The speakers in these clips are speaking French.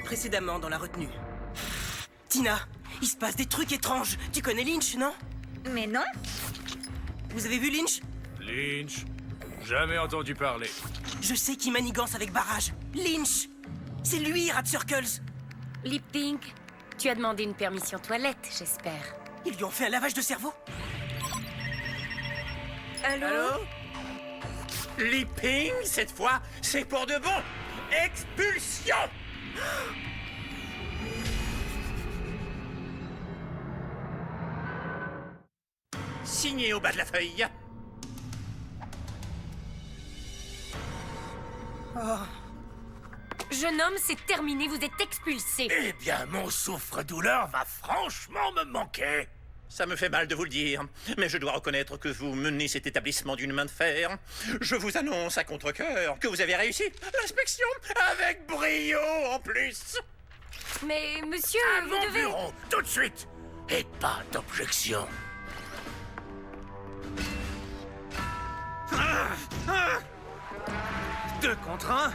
Précédemment dans la retenue. Tina, il se passe des trucs étranges. Tu connais Lynch, non? Mais non. Vous avez vu Lynch? Lynch? Jamais entendu parler. Je sais qu'il manigance avec Barrage. Lynch! C'est lui, Rat Circles! Lip Pink, tu as demandé une permission toilette, j'espère. Ils lui ont fait un lavage de cerveau? Allô? Leaping, cette fois, c'est pour de bon. Expulsion! Signé au bas de la feuille. Jeune homme, c'est terminé, vous êtes expulsé. Eh bien, mon souffre-douleur va franchement me manquer. Ça me fait mal de vous le dire, mais je dois reconnaître que vous menez cet établissement d'une main de fer. Je vous annonce à contre-cœur que vous avez réussi l'inspection avec brio en plus. Mais monsieur, À vous mon devez... bureau, tout de suite. Et pas d'objection. Deux contre un.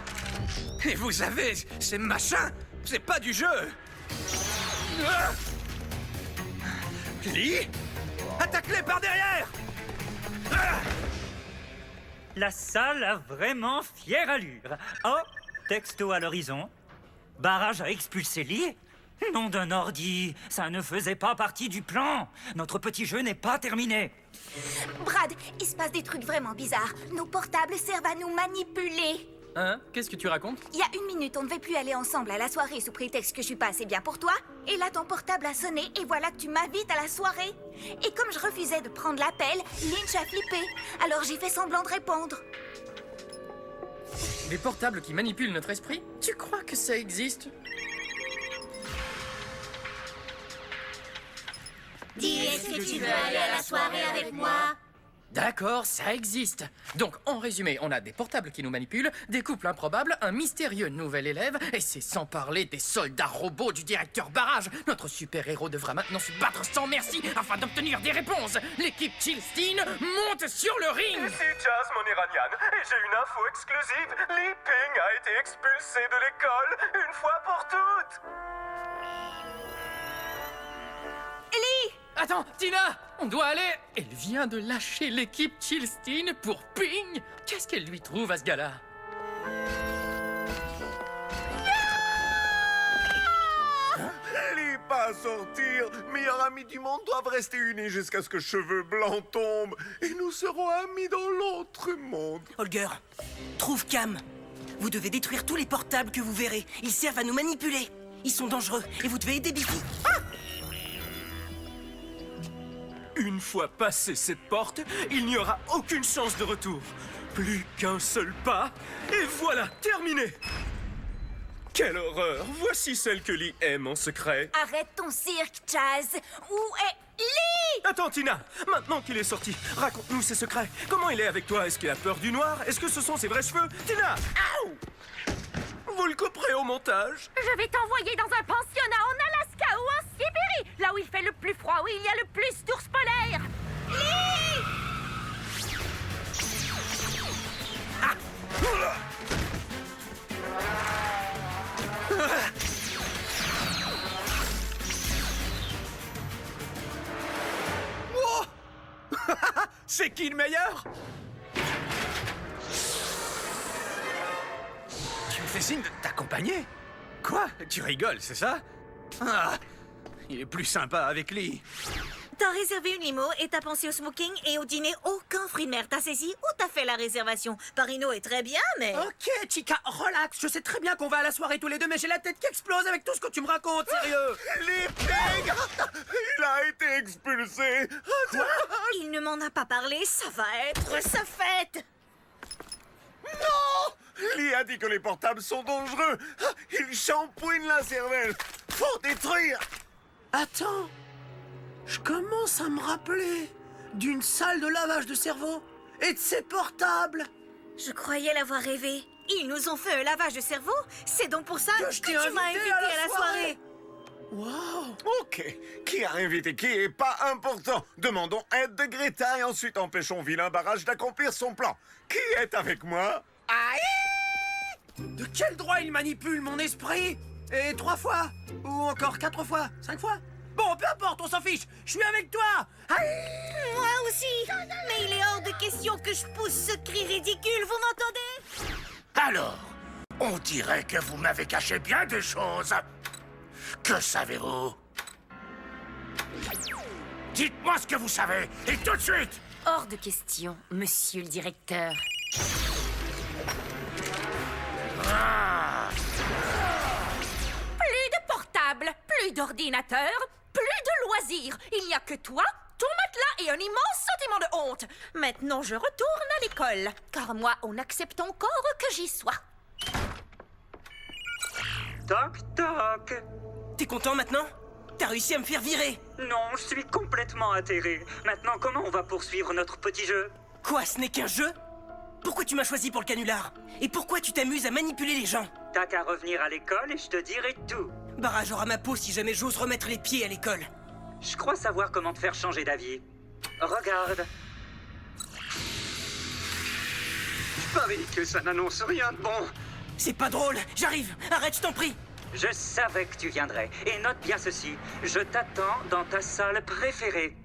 Et vous avez ces machins. C'est pas du jeu. Lee, attaque-les par derrière. La salle a vraiment fière allure. Oh, texto à l'horizon. Barrage a expulsé Lee. Nom d'un ordi, ça ne faisait pas partie du plan. Notre petit jeu n'est pas terminé. Brad, il se passe des trucs vraiment bizarres. Nos portables servent à nous manipuler. Hein? Qu'est-ce que tu racontes? Il y a une minute, on ne devait plus aller ensemble à la soirée sous prétexte que je suis pas assez bien pour toi. Et là, ton portable a sonné et voilà que tu m'invites à la soirée. Et comme je refusais de prendre l'appel, Lynch a flippé. Alors j'ai fait semblant de répondre. Des portables qui manipulent notre esprit? Tu crois que ça existe? Dis, est-ce que tu veux aller à la soirée avec moi? D'accord, ça existe. Donc, en résumé, on a des portables qui nous manipulent, des couples improbables, un mystérieux nouvel élève, et c'est sans parler des soldats robots du directeur Barrage. Notre super-héros devra maintenant se battre sans merci afin d'obtenir des réponses. L'équipe Chillstein monte sur le ring. Ici Jazz Moniranian, et j'ai une info exclusive. Lee Ping a été expulsé de l'école, une fois pour toutes. Ellie! Attends, Tina! On doit aller! Elle vient de lâcher l'équipe Chillstein pour Ping! Qu'est-ce qu'elle lui trouve à ce gars-là? Lee pas à sortir. Meilleurs amis du monde doivent rester unis jusqu'à ce que Cheveux Blancs tombe. Et nous serons amis dans l'autre monde. Holger, trouve Cam. Vous devez détruire tous les portables que vous verrez. Ils servent à nous manipuler. Ils sont dangereux et vous devez aider Biffy. Une fois passé cette porte, il n'y aura aucune chance de retour. Plus qu'un seul pas, et voilà, terminé. Quelle horreur! Voici celle que Lee aime en secret. Arrête ton cirque, Chaz! Où est Lee? Attends, Tina, maintenant qu'il est sorti, raconte-nous ses secrets. Comment il est avec toi? Est-ce qu'il a peur du noir? Est-ce que ce sont ses vrais cheveux? Tina! Aouh! Vous le couperez au montage? Je vais t'envoyer dans un pensionnat en Alaska ou en Sibérie, là où il fait le plus froid, où il y a le plus d'ours polaires. Oh! C'est qui le meilleur? Tu me fais signe de t'accompagner? Quoi? Tu rigoles, c'est ça? Ah! Il est plus sympa avec Lee. T'as réservé une limo et t'as pensé au smoking et au dîner aucun fruit de mer. T'as saisi ou t'as fait la réservation? Parino est très bien, mais... Ok, Chica, relax. Je sais très bien qu'on va à la soirée tous les deux, mais j'ai la tête qui explose avec tout ce que tu me racontes, sérieux. Lee Ping! Il a été expulsé. Il ne m'en a pas parlé, ça va être sa fête! Non! Lee a dit que les portables sont dangereux. Il shampouine la cervelle. Faut détruire. Attends, je commence à me rappeler d'une salle de lavage de cerveau et de ses portables. Je croyais l'avoir rêvé. Ils nous ont fait un lavage de cerveau? C'est donc pour ça que tu m'as invité à la soirée. Wow. Ok. Qui a invité qui est pas important. Demandons aide de Greta et ensuite empêchons Vilain Barrage d'accomplir son plan. Qui est avec moi? De quel droit il manipule mon esprit? Et 3 fois. Ou encore 4 fois. 5 fois. Bon, peu importe, on s'en fiche. Je suis avec toi. Aïe. Moi aussi. Mais il est hors de question que je pousse ce cri ridicule, vous m'entendez? Alors, on dirait que vous m'avez caché bien des choses. Que savez-vous? Dites-moi ce que vous savez, et tout de suite! Hors de question, monsieur le directeur. Ah. Plus de portable, plus d'ordinateur, plus de loisirs. Il n'y a que toi, ton matelas et un immense sentiment de honte. Maintenant, je retourne à l'école, car moi, on accepte encore que j'y sois. Toc toc. T'es content maintenant? T'as réussi à me faire virer? Non, je suis complètement atterré. Maintenant, comment on va poursuivre notre petit jeu? Quoi, ce n'est qu'un jeu? Pourquoi tu m'as choisi pour le canular? Et pourquoi tu t'amuses à manipuler les gens? T'as qu'à revenir à l'école et je te dirai tout. Barrage aura ma peau si jamais j'ose remettre les pieds à l'école. Je crois savoir comment te faire changer d'avis. Regarde. Je parie que ça n'annonce rien de bon. C'est pas drôle, j'arrive. Arrête, je t'en prie. Je savais que tu viendrais. Et note bien ceci. Je t'attends dans ta salle préférée.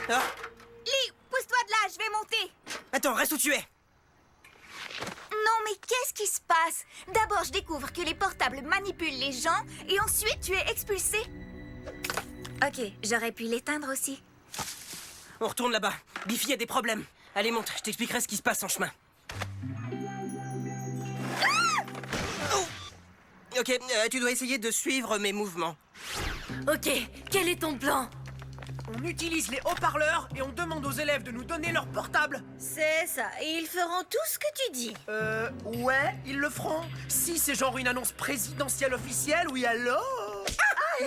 Ah, Lee, pousse-toi de là, je vais monter. attends, reste où tu es. Non, mais qu'est-ce qui se passe? D'abord, je découvre que les portables manipulent les gens, et ensuite, tu es expulsé. Ok, j'aurais pu l'éteindre aussi. On retourne là-bas. Biffy a des problèmes. Allez, monte, je t'expliquerai ce qui se passe en chemin. Oh. Ok, tu dois essayer de suivre mes mouvements. Ok, quel est ton plan? On utilise les haut-parleurs et on demande aux élèves de nous donner leur portable. C'est ça, et ils feront tout ce que tu dis. Ouais, ils le feront. Si c'est genre une annonce présidentielle officielle, oui alors.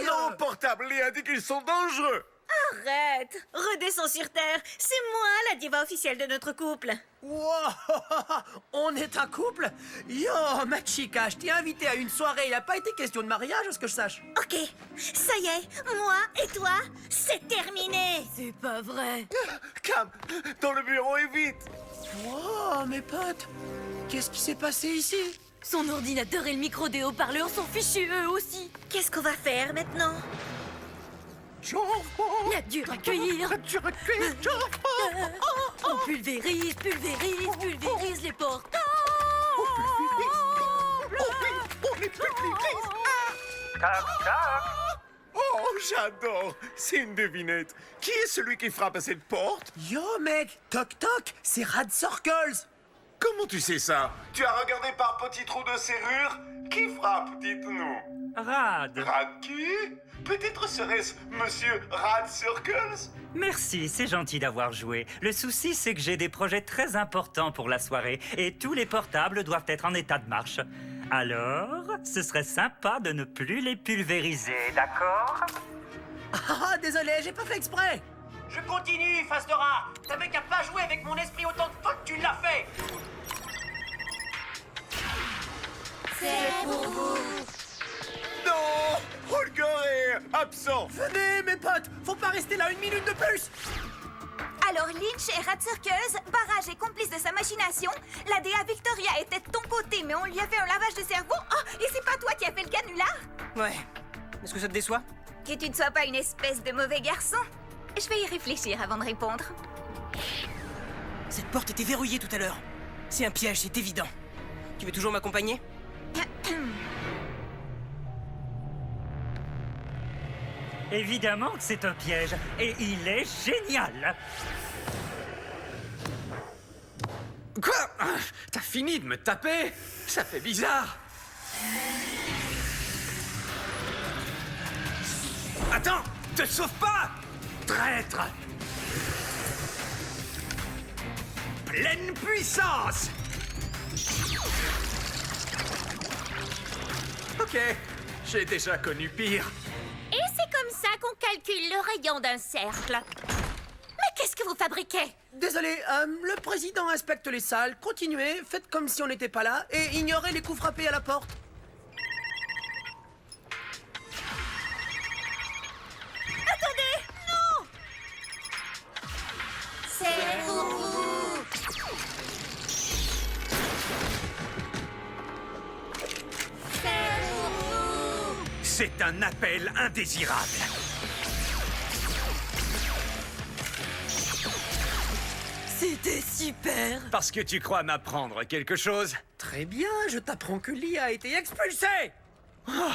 Non, portable, Léa dit qu'ils sont dangereux. Arrête! Redescends sur Terre. C'est moi la diva officielle de notre couple. Wow, on est un couple? Yo, ma chica, je t'ai invité à une soirée, il a pas été question de mariage, à ce que je sache. Ok, ça y est, moi et toi, c'est terminé. C'est pas vrai. Cam, dans le bureau et vite. Wow, mes potes, qu'est-ce qui s'est passé ici? Son ordinateur et le micro des haut-parleurs sont fichus eux aussi. Qu'est-ce qu'on va faire maintenant? La dure à cuire. On pulvérise les portables. On les pulvérise. Oh, j'adore. C'est une devinette. Qui est celui qui frappe à cette porte? Yo, mec, toc toc, c'est Rad Circles. Comment tu sais ça? Tu as regardé par petit trou de serrure? Qui frappe, dites-nous? Rad. Rad qui? Peut-être serait-ce Monsieur Rad Circles? Merci, c'est gentil d'avoir joué. Le souci, c'est que j'ai des projets très importants pour la soirée et tous les portables doivent être en état de marche. Alors, ce serait sympa de ne plus les pulvériser, d'accord? Ah, désolé, j'ai pas fait exprès. Je continue, face de rat. T'avais qu'à pas jouer avec mon esprit autant de fois que tu l'as fait. C'est pour vous. Non! Holger est absent! Venez, mes potes, faut pas rester là une minute de plus. Alors Lynch et Rad Circus, Barrage est complice de sa machination. La DA Victoria était de ton côté, mais on lui a fait un lavage de cerveau. Oh, et c'est pas toi qui as fait le canular? Ouais. Est-ce que ça te déçoit? Que tu ne sois pas une espèce de mauvais garçon. Je vais y réfléchir avant de répondre. Cette porte était verrouillée tout à l'heure. C'est un piège, c'est évident. Tu veux toujours m'accompagner? Évidemment que c'est un piège, et il est génial. Quoi? T'as fini de me taper? Ça fait bizarre. Attends, te sauve pas! Traître! Pleine puissance! Ok, j'ai déjà connu pire. Et c'est comme ça qu'on calcule le rayon d'un cercle. Mais qu'est-ce que vous fabriquez? Désolé, le président inspecte les salles. Continuez, faites comme si on n'était pas là et ignorez les coups frappés à la porte. Attendez, non! C'est pour vous. C'est un appel indésirable. C'était super. Parce que tu crois m'apprendre quelque chose? Très bien, je t'apprends que Lee a été expulsé. Oh,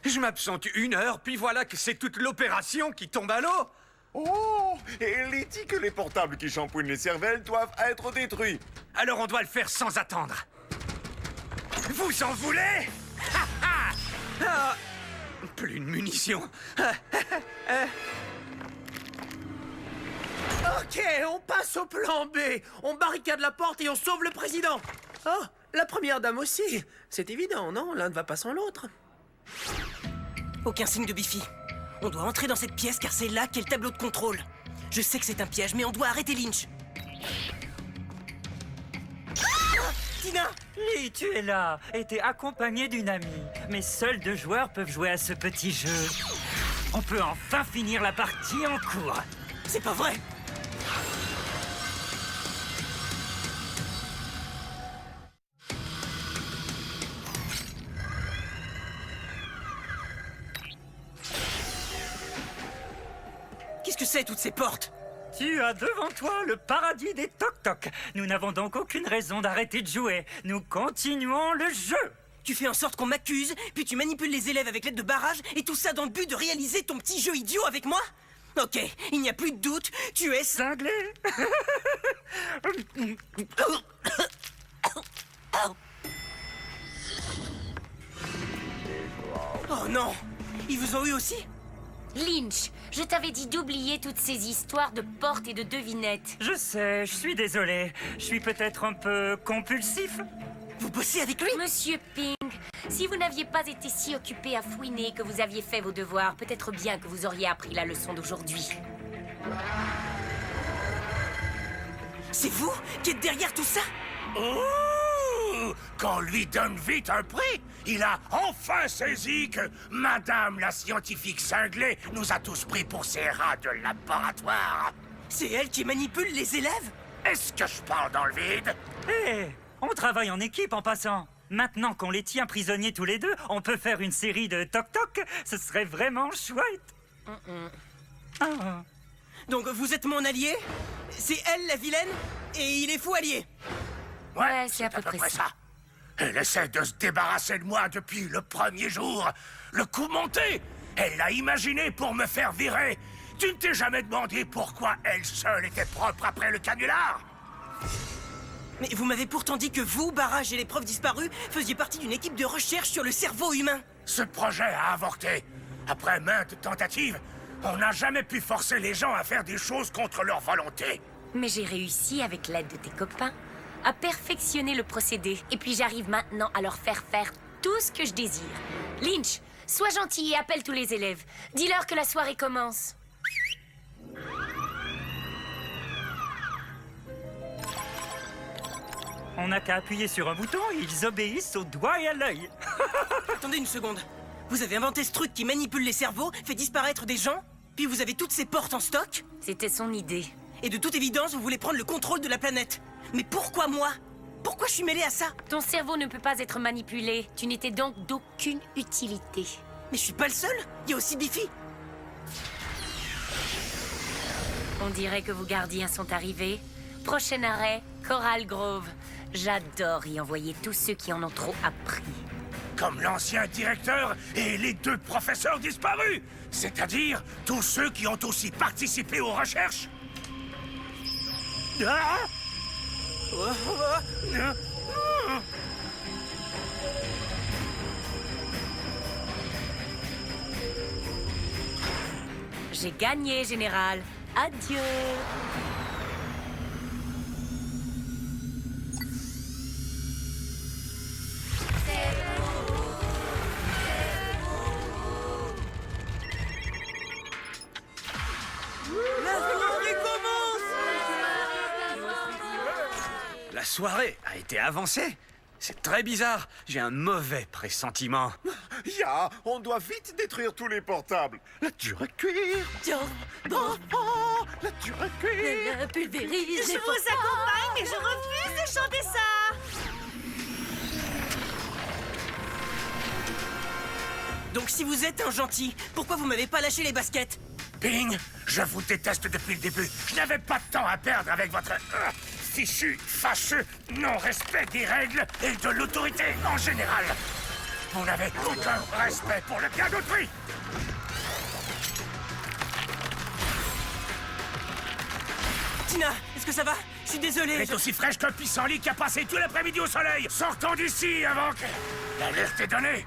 je m'absente 1 heure, puis voilà que c'est toute l'opération qui tombe à l'eau. Oh, et Lee dit que les portables qui shampouinent les cervelles doivent être détruits. Alors on doit le faire sans attendre. Vous en voulez? Ah, plus de munitions. Ok, on passe au plan B. On barricade la porte et on sauve le président. Oh, la première dame aussi. C'est évident, non? L'un ne va pas sans l'autre. Aucun signe de Biffy. On doit entrer dans cette pièce car c'est là qu'est le tableau de contrôle. Je sais que c'est un piège, mais on doit arrêter Lynch. Ah, Tina! Lee, tu es là, et t'es accompagné d'une amie. Mais seuls 2 joueurs peuvent jouer à ce petit jeu. On peut enfin finir la partie en cours. C'est pas vrai! Qu'est-ce que c'est, toutes ces portes? Tu as devant toi le paradis des toc-toc. Nous n'avons donc aucune raison d'arrêter de jouer. Nous continuons le jeu. Tu fais en sorte qu'on m'accuse, puis tu manipules les élèves avec l'aide de barrages, et tout ça dans le but de réaliser ton petit jeu idiot avec moi? Ok, il n'y a plus de doute, tu es cinglé. Oh non! Ils vous ont eu aussi? Lynch, je t'avais dit d'oublier toutes ces histoires de portes et de devinettes. Je sais, je suis désolé. Je suis peut-être un peu compulsif. Vous bossez avec lui? Monsieur Ping, si vous n'aviez pas été si occupé à fouiner que vous aviez fait vos devoirs, peut-être bien que vous auriez appris la leçon d'aujourd'hui. C'est vous qui êtes derrière tout ça? Oh, qu'on lui donne vite un prix. Il a enfin saisi que Madame la scientifique cinglée nous a tous pris pour ses rats de laboratoire. C'est elle qui manipule les élèves? Est-ce que je parle dans le vide? Hé, on travaille en équipe en passant. Maintenant qu'on les tient prisonniers tous les deux, on peut faire une série de toc-toc. Ce serait vraiment chouette. Ah. Donc vous êtes mon allié? C'est elle la vilaine? Et il est fou allié? Ouais, c'est à peu près ça. Elle essaie de se débarrasser de moi depuis le premier jour. Le coup monté, elle l'a imaginé pour me faire virer. Tu ne t'es jamais demandé pourquoi elle seule était propre après le canular? Mais vous m'avez pourtant dit que vous, Barrage et les profs disparus, faisiez partie d'une équipe de recherche sur le cerveau humain. Ce projet a avorté. Après maintes tentatives, on n'a jamais pu forcer les gens à faire des choses contre leur volonté. Mais j'ai réussi, avec l'aide de tes copains, à perfectionner le procédé. Et puis j'arrive maintenant à leur faire faire tout ce que je désire. Lynch, sois gentil et appelle tous les élèves. Dis-leur que la soirée commence. On n'a qu'à appuyer sur un bouton et ils obéissent au doigt et à l'œil. Attendez une seconde. Vous avez inventé ce truc qui manipule les cerveaux, fait disparaître des gens, puis vous avez toutes ces portes en stock? C'était son idée. Et de toute évidence, vous voulez prendre le contrôle de la planète. Mais pourquoi moi? Pourquoi je suis mêlé à ça? Ton cerveau ne peut pas être manipulé. Tu n'étais donc d'aucune utilité. Mais je suis pas le seul. Il y a aussi Biffy. On dirait que vos gardiens sont arrivés. Prochain arrêt, Coral Grove. J'adore y envoyer tous ceux qui en ont trop appris. Comme l'ancien directeur et les 2 professeurs disparus. C'est-à-dire tous ceux qui ont aussi participé aux recherches. Ah! J'ai gagné, Général. Adieu. La soirée a été avancée. C'est très bizarre. J'ai un mauvais pressentiment. Ya, on doit vite détruire tous les portables. La dure à cuire. La dure à cuire. Pulvérise. Je vous accompagne et je refuse de chanter ça. Donc si vous êtes un gentil, pourquoi vous m'avez pas lâché les baskets? Ping, je vous déteste depuis le début. Je n'avais pas de temps à perdre avec votre fichu, fâcheux non-respect des règles et de l'autorité en général. Vous n'avez aucun respect pour le bien d'autrui. Tina, est-ce que ça va? Je suis désolé. Elle est aussi fraîche qu'un pissenlit qui a passé tout l'après-midi au soleil. Sortons d'ici avant que l'alerte est donnée.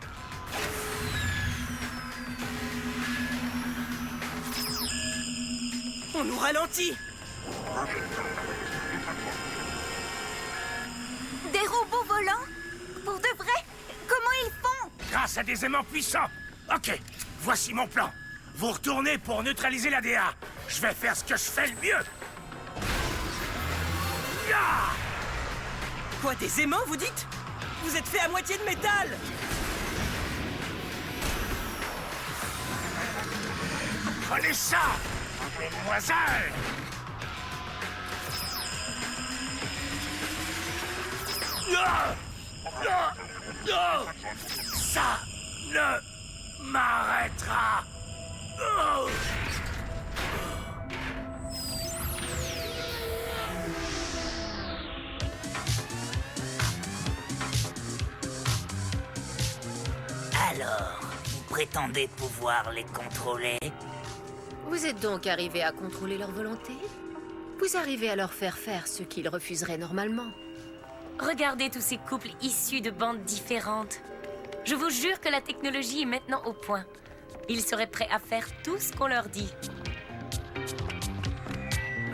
On nous ralentit. Des robots volants? Pour de vrai? Comment ils font? Grâce à des aimants puissants. Ok, voici mon plan. Vous retournez pour neutraliser la DA. Je vais faire ce que je fais le mieux. Ah! Quoi, des aimants, vous dites? Vous êtes fait à moitié de métal. Prenez ça, mesdemoiselles. Ah! Ah! Ah! Ça ne m'arrêtera. Oh! Alors, vous prétendez pouvoir les contrôler? Vous êtes donc arrivé à contrôler leur volonté? Vous arrivez à leur faire faire ce qu'ils refuseraient normalement? Regardez tous ces couples issus de bandes différentes. Je vous jure que la technologie est maintenant au point. Ils seraient prêts à faire tout ce qu'on leur dit.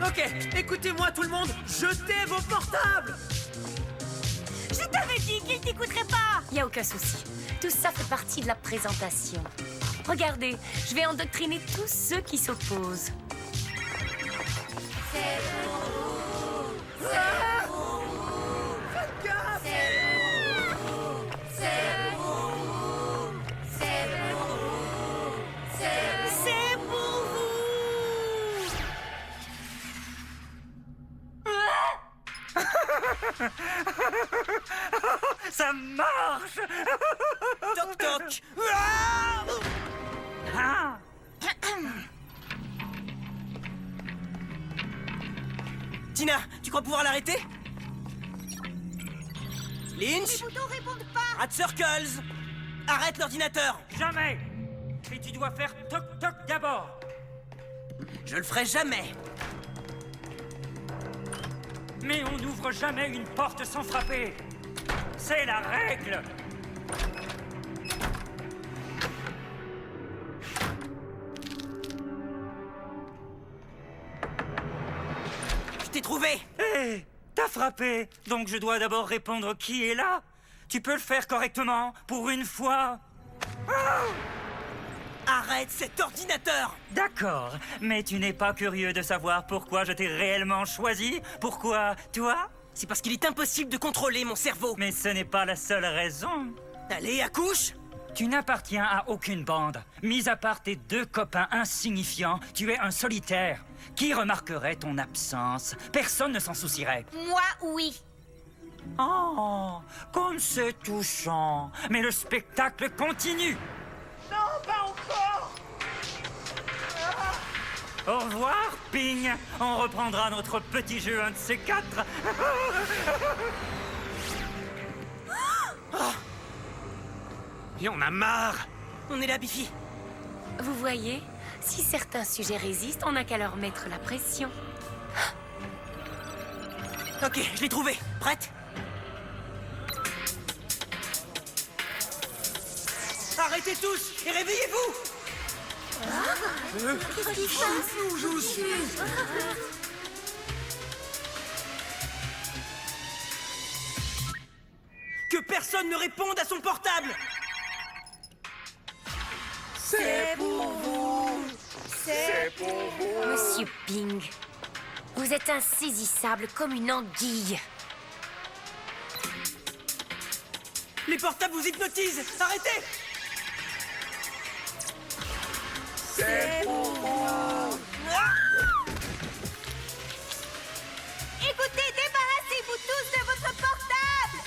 Ok, écoutez-moi tout le monde, jetez vos portables! Je t'avais dit qu'ils t'écouteraient pas! Y a aucun souci. Tout ça fait partie de la présentation. Regardez, je vais endoctriner tous ceux qui s'opposent. C'est pour vous! C'est pour vous! Faites gaffe! C'est pour vous! C'est pour vous! C'est pour vous! Ça marche! Toc toc. Ah! Tina, tu crois pouvoir l'arrêter? Lynch? Les boutons répondent pas! Rat Circles! Arrête l'ordinateur! Jamais! Et tu dois faire toc-toc d'abord! Je le ferai jamais! Mais on n'ouvre jamais une porte sans frapper! C'est la règle! Je t'ai trouvé! Hé! T'as frappé! Donc je dois d'abord répondre qui est là? Tu peux le faire correctement, pour une fois? Arrête cet ordinateur! D'accord, mais tu n'es pas curieux de savoir pourquoi je t'ai réellement choisi? Pourquoi toi? C'est parce qu'il est impossible de contrôler mon cerveau! Mais ce n'est pas la seule raison. Allez, accouche! Tu n'appartiens à aucune bande. Mis à part tes deux copains insignifiants, tu es un solitaire. Qui remarquerait ton absence? Personne ne s'en soucierait. Moi, oui. Oh, comme c'est touchant. Mais le spectacle continue. Non, pas encore! Au revoir, Ping. On reprendra notre petit jeu, un de ces quatre. Et on a marre. On est là, Biffy. Vous voyez, si certains sujets résistent, on n'a qu'à leur mettre la pression. Ok, je l'ai trouvé. Prête? Arrêtez tous et réveillez-vous! Qu'est-ce qui se passe? Que personne ne réponde à son portable! C'est pour vous! C'est pour vous! Monsieur Ping, vous êtes insaisissable comme une anguille. Les portables vous hypnotisent! Arrêtez! C'est pour vous! Écoutez, débarrassez-vous tous de votre portable!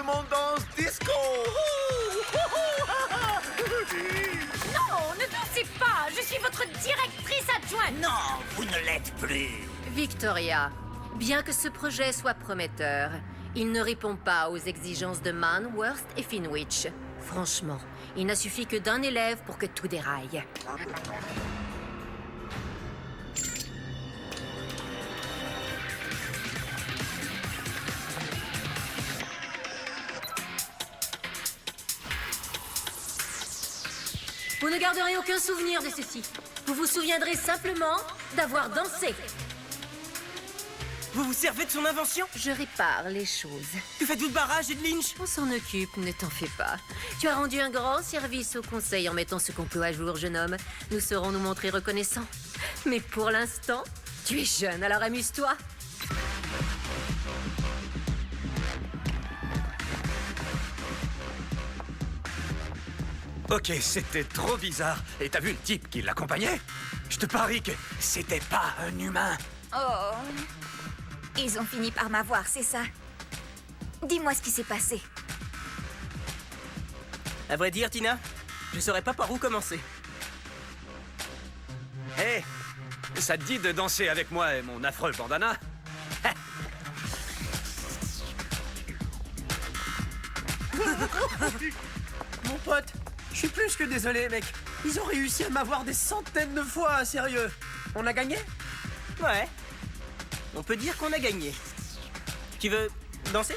mon danse disco. Non, ne dansez pas. Je suis votre directrice adjointe. Non, vous ne l'êtes plus. Victoria, bien que ce projet soit prometteur, il ne répond pas aux exigences de Mann, Worst et Finwich. Franchement, il n'a suffi que d'un élève pour que tout déraille. Vous ne garderez aucun souvenir de ceci. Vous vous souviendrez simplement d'avoir dansé. Vous vous servez de son invention? Je répare les choses. Que faites-vous de Barrage et de Lynch? On s'en occupe, ne t'en fais pas. Tu as rendu un grand service au conseil en mettant ce complot à jour, jeune homme. Nous saurons nous montrer reconnaissants. Mais pour l'instant, tu es jeune, alors amuse-toi. Ok, c'était trop bizarre. Et t'as vu le type qui l'accompagnait? Je te parie que c'était pas un humain. Oh. Ils ont fini par m'avoir, c'est ça? Dis-moi ce qui s'est passé. À vrai dire, Tina, je saurais pas par où commencer. Hé, ça te dit de danser avec moi et mon affreux bandana? Mon pote, je suis plus que désolé, mec. Ils ont réussi à m'avoir des centaines de fois, sérieux. On a gagné? Ouais. On peut dire qu'on a gagné. Tu veux danser?